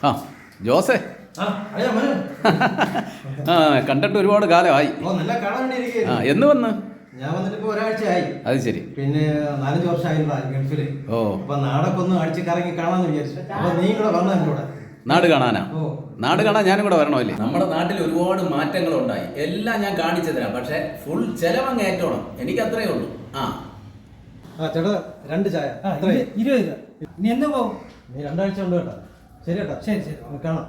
ആ ജോസേ. ആ കണ്ടിട്ട് ഒരുപാട് കാലമായി. ആ എന്ന് വന്ന്? ഞാൻ വന്നിട്ട് ഇപ്പൊ ഒരാഴ്ചയായി. അത് ശരി. പിന്നെ 4-5 വർഷമായില്ല ഗൾഫില്. ഓ അപ്പൊ നാടൊക്കെ ഒന്ന് അടിച്ച് കറങ്ങി കാണാന്ന് വിചാരിച്ചു. അപ്പൊ നീ കൂടെ വന്ന കൂടെ നാട് കാണാനാ? നാട് കാണാൻ ഞാനും കൂടെ വരണമല്ലേ? നമ്മുടെ നാട്ടിൽ ഒരുപാട് മാറ്റങ്ങളുണ്ടായി. എല്ലാം ഞാൻ കാണിച്ചു തരാം. പക്ഷെ ഫുൾ ചെലവങ്ങ് ഏറ്റോണം. എനിക്ക് അത്രയേ ഉള്ളൂ. ആ ചേട്ടാ 2 ചായ 20 രൂപ. നീ എന്ന് പോകും? നീ 2 ആഴ്ച ഉണ്ട് കേട്ടോ. ശരി കേട്ടോ. ശരി കാണാം.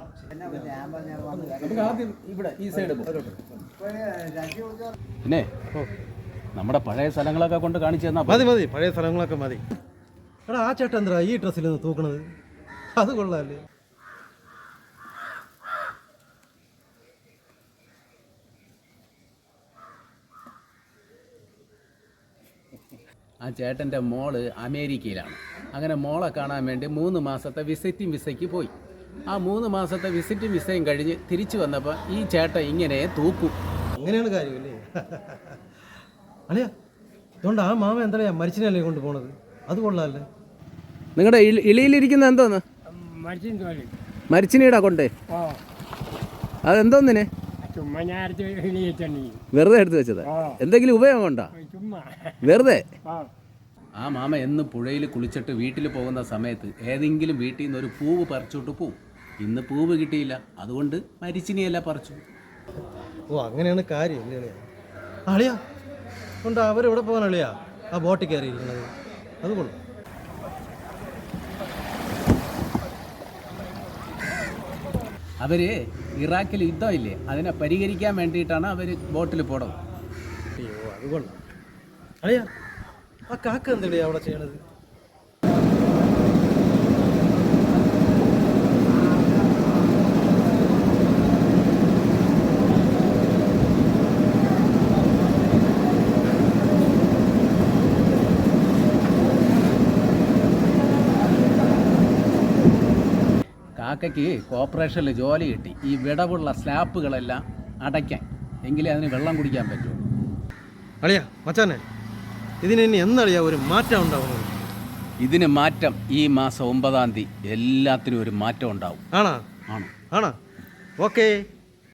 നമുക്ക് ആദ്യം ഇവിടെ ഈ സൈഡ് പിന്നെ നമ്മുടെ പഴയ സ്ഥലങ്ങളൊക്കെ കൊണ്ട് കാണിച്ചു തന്നാ മതി. പഴയ സ്ഥലങ്ങളൊക്കെ മതി. എടാ ആ ചേട്ടൻ എന്താ ഈ ഡ്രസ്സിൽ നിന്ന് തൂക്കണത്? അത് കൊള്ളാല്ലേ? ആ ചേട്ടൻ്റെ മോള് അമേരിക്കയിലാണ്. അങ്ങനെ മോളെ കാണാൻ വേണ്ടി 3 മാസത്തെ വിസിറ്റിംഗ് വിസയ്ക്ക് പോയി. ആ 3 മാസത്തെ വിസിറ്റിംഗ് വിസയും കഴിഞ്ഞ് തിരിച്ചു വന്നപ്പോൾ ഈ ചേട്ടൻ ഇങ്ങനെ തൂക്കും. അങ്ങനെയാണ് കാര്യമല്ലേ? അല്ലയാ അതുകൊണ്ട് ആ മാമ എന്താ മരിച്ചിനല്ലേ കൊണ്ട് പോണത്? അത് കൊള്ളാല്ലേ? നിങ്ങളുടെ ഇളിയിലിരിക്കുന്ന എന്തോന്ന്? മരിച്ചിനീടാ കൊണ്ടേ? അതെന്തോന്നിനെ? വെറുതെ എടുത്ത് വെച്ചതാ? എന്തെങ്കിലും ഉപയോഗം ഉണ്ടോ? വെറുതെ? ആ മാമ എന്ന് പുഴയിൽ കുളിച്ചിട്ട് വീട്ടിൽ പോകുന്ന സമയത്ത് ഏതെങ്കിലും വീട്ടിൽ നിന്ന് ഒരു പൂവ് പറിച്ചോട്ട് പോവും. ഇന്ന് പൂവ് കിട്ടിയില്ല, അതുകൊണ്ട് മരിച്ചിനിയല്ല പറിച്ചു. ഓ അങ്ങനെയാണ് കാര്യം അല്ലേ? അളിയാ കൊണ്ട് അവരെവിടെ പോകാൻ അളിയാ? ആ ബോട്ടിൽ കയറിയിരിക്കണത് അത് കൊള്ളു. അവര് ഇറാഖിൽ യുദ്ധമില്ലേ, അതിനെ പരിഹരിക്കാൻ വേണ്ടിയിട്ടാണ് അവർ ബോട്ടിൽ പോണത്. അയ്യോ അത് കൊള്ളാം. അളിയാ ആ കാക്ക എന്തളിയാ അവിടെ ചെയ്യണത്? കാക്കയ്ക്ക് കോർപ്പറേഷനിൽ ജോലി കിട്ടി ഈ വിടവുള്ള സ്ലാപ്പുകളെല്ലാം അടയ്ക്കാൻ. എങ്കിലേ അതിന് വെള്ളം കുടിക്കാൻ പറ്റുള്ളൂ. അളിയാ മച്ചാനെ ഇതിന് ഇനി എന്നളിയാ ഒരു മാറ്റം ഉണ്ടാവുന്നത്? ഇതിന് മാറ്റം ഈ മാസം 9-ാം തീയതി എല്ലാത്തിനും ഒരു മാറ്റം ഉണ്ടാവും. ആണോ? ആണ്. ആണോ? ഓക്കേ.